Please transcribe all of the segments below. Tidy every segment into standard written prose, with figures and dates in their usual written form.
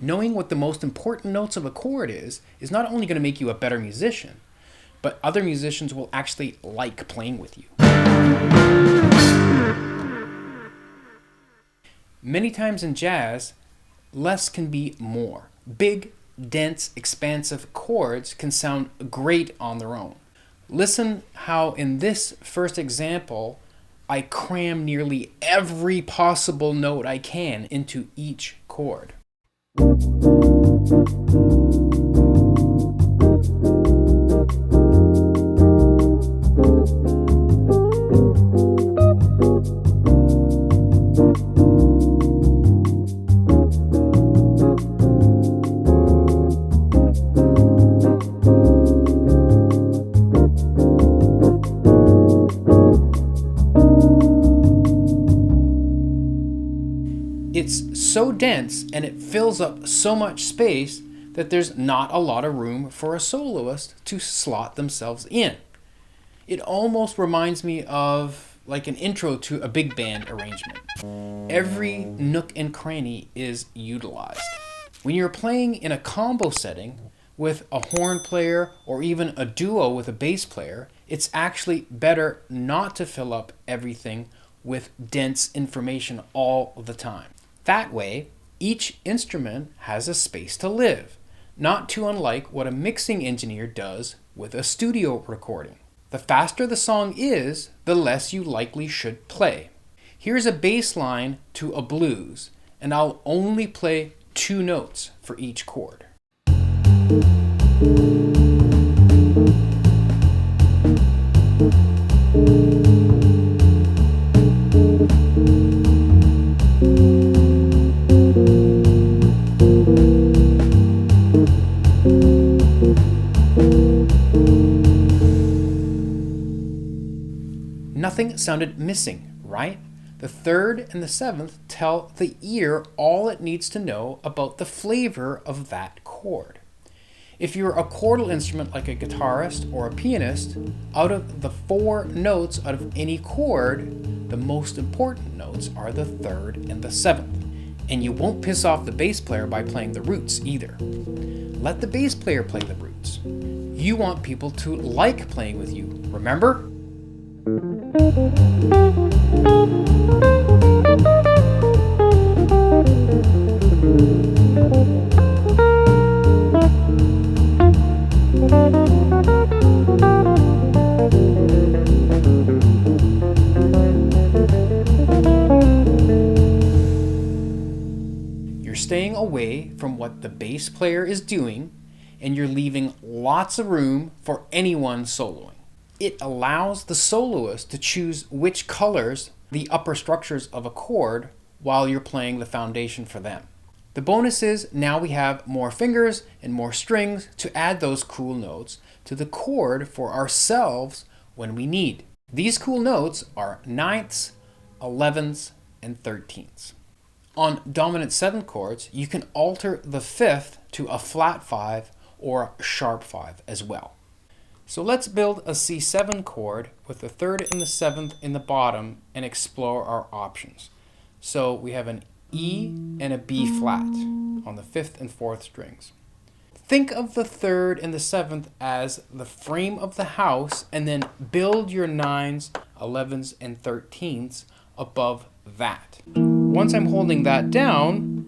Knowing what the most important notes of a chord is not only going to make you a better musician, but other musicians will actually like playing with you. Many times in jazz, less can be more. Big, dense, expansive chords can sound great on their own. Listen how in this first example, I cram nearly every possible note I can into each chord. It's so dense and it fills up so much space that there's not a lot of room for a soloist to slot themselves in. It almost reminds me of like an intro to a big band arrangement. Every nook and cranny is utilized. When you're playing in a combo setting with a horn player or even a duo with a bass player, it's actually better not to fill up everything with dense information all the time. That way, each instrument has a space to live, not too unlike what a mixing engineer does with a studio recording. The faster the song is, the less you likely should play. Here's a bass line to a blues, and I'll only play 2 notes for each chord. Nothing sounded missing, right? The 3rd and the 7th tell the ear all it needs to know about the flavor of that chord. If you're a chordal instrument like a guitarist or a pianist, out of the 4 notes out of any chord, the most important notes are the 3rd and the 7th. And you won't piss off the bass player by playing the roots either. Let the bass player play the roots. You want people to like playing with you, remember? You're staying away from what the bass player is doing, and you're leaving lots of room for anyone soloing. It allows the soloist to choose which colors the upper structures of a chord while you're playing the foundation for them. The bonus is now we have more fingers and more strings to add those cool notes to the chord for ourselves when we need. These cool notes are 9ths, 11ths, and 13ths. On dominant 7 chords, you can alter the 5th to a flat 5 or a sharp 5 as well. So let's build a C7 chord with the 3rd and the 7th in the bottom and explore our options. So we have an E and a B flat on the 5th and 4th strings. Think of the 3rd and the 7th as the frame of the house and then build your 9s, 11s, and 13ths above that. Once I'm holding that down,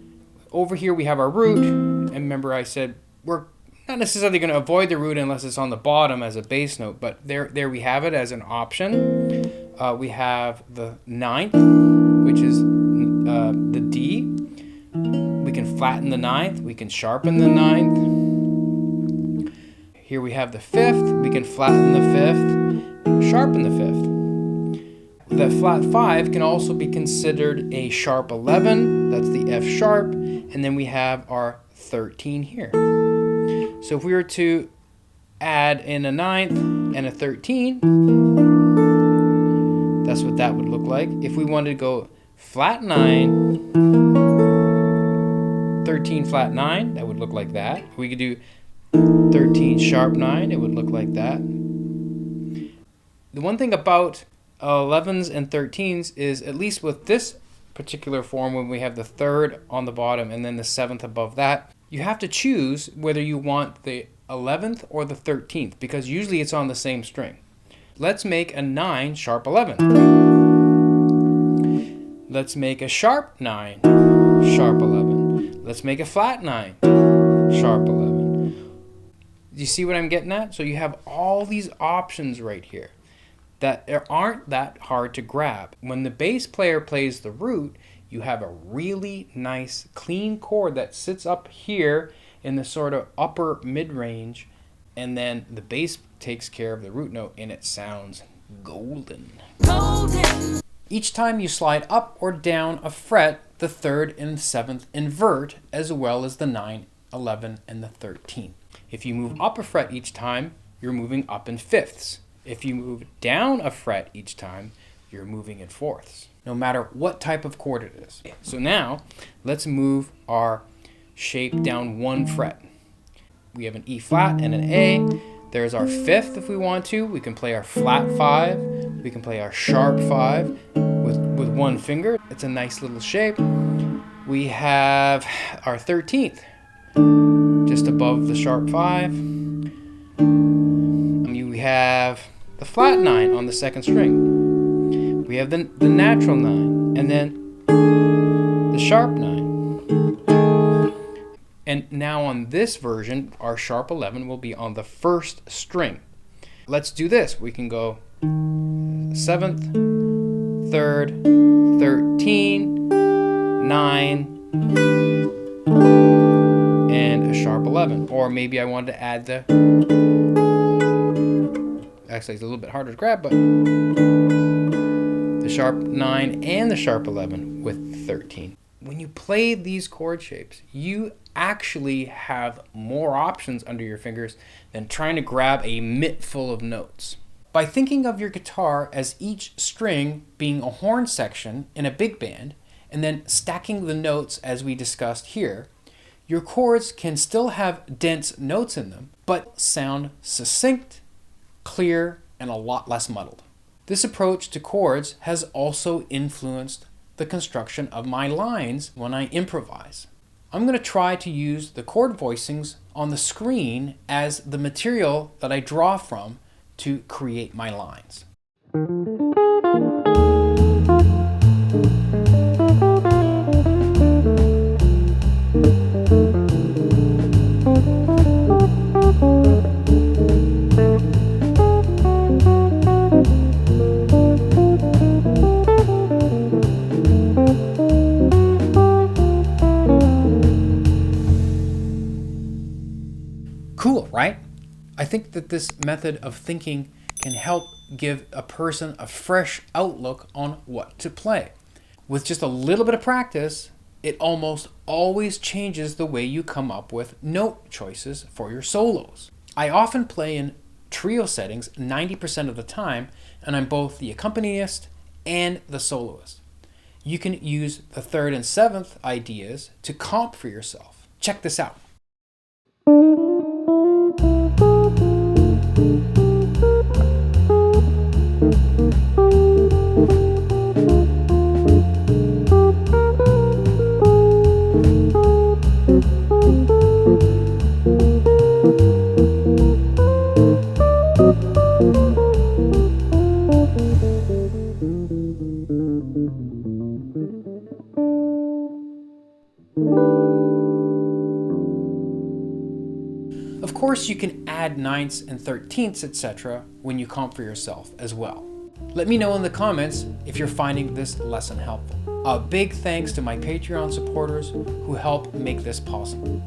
over here we have our root, and remember I said we're not necessarily going to avoid the root unless it's on the bottom as a bass note, but there we have it as an option. We have the 9th, which is the D. We can flatten the 9th. We can sharpen the 9th. Here we have the 5th. We can flatten the 5th, sharpen the 5th. That flat 5 can also be considered a sharp 11. That's the F sharp. And then we have our 13 here. So if we were to add in a 9th and a 13, that's what that would look like. If we wanted to go flat 9, 13 flat 9, that would look like that. We could do 13 sharp 9, it would look like that. The one thing about 11s and 13s is, at least with this particular form, when we have the third on the bottom and then the seventh above that, you have to choose whether you want the 11th or the 13th, because usually it's on the same string. Let's make a 9 sharp 11. Let's make a sharp 9 sharp 11. Let's make a flat 9 sharp 11. Do you see what I'm getting at? So you have all these options right here that aren't that hard to grab. When the bass player plays the root, you have a really nice clean chord that sits up here in the sort of upper mid-range, and then the bass takes care of the root note and it sounds golden. Golden. Each time you slide up or down a fret, the 3rd and 7th invert, as well as the 9, 11, and the 13th. If you move up a fret each time, you're moving up in fifths. If you move down a fret each time, you're moving in fourths, no matter what type of chord it is. So now, let's move our shape down 1 fret. We have an E flat and an A. There's our 5th if we want to. We can play our flat 5. We can play our sharp 5 with 1 finger. It's a nice little shape. We have our 13th, just above the sharp 5. We have the flat 9 on the 2nd string. We have the natural 9, and then the sharp 9. And now on this version, our sharp 11 will be on the 1st string. Let's do this. We can go 7th, 3rd, 13, 9, and a sharp 11. Or maybe I wanted to add the... Actually, it's a little bit harder to grab, but the sharp 9 and the sharp 11 with 13. When you play these chord shapes, you actually have more options under your fingers than trying to grab a mitt full of notes. By thinking of your guitar as each string being a horn section in a big band, and then stacking the notes as we discussed here, your chords can still have dense notes in them, but sound succinct, clear, and a lot less muddled. This approach to chords has also influenced the construction of my lines when I improvise. I'm going to try to use the chord voicings on the screen as the material that I draw from to create my lines. Cool, right? I think that this method of thinking can help give a person a fresh outlook on what to play. With just a little bit of practice, it almost always changes the way you come up with note choices for your solos. I often play in trio settings 90% of the time, and I'm both the accompanist and the soloist. You can use the 3rd and 7th ideas to comp for yourself. Check this out. Of course, you can add 9ths and 13ths, etc. when you comp for yourself as well. Let me know in the comments if you're finding this lesson helpful. A big thanks to my Patreon supporters who help make this possible.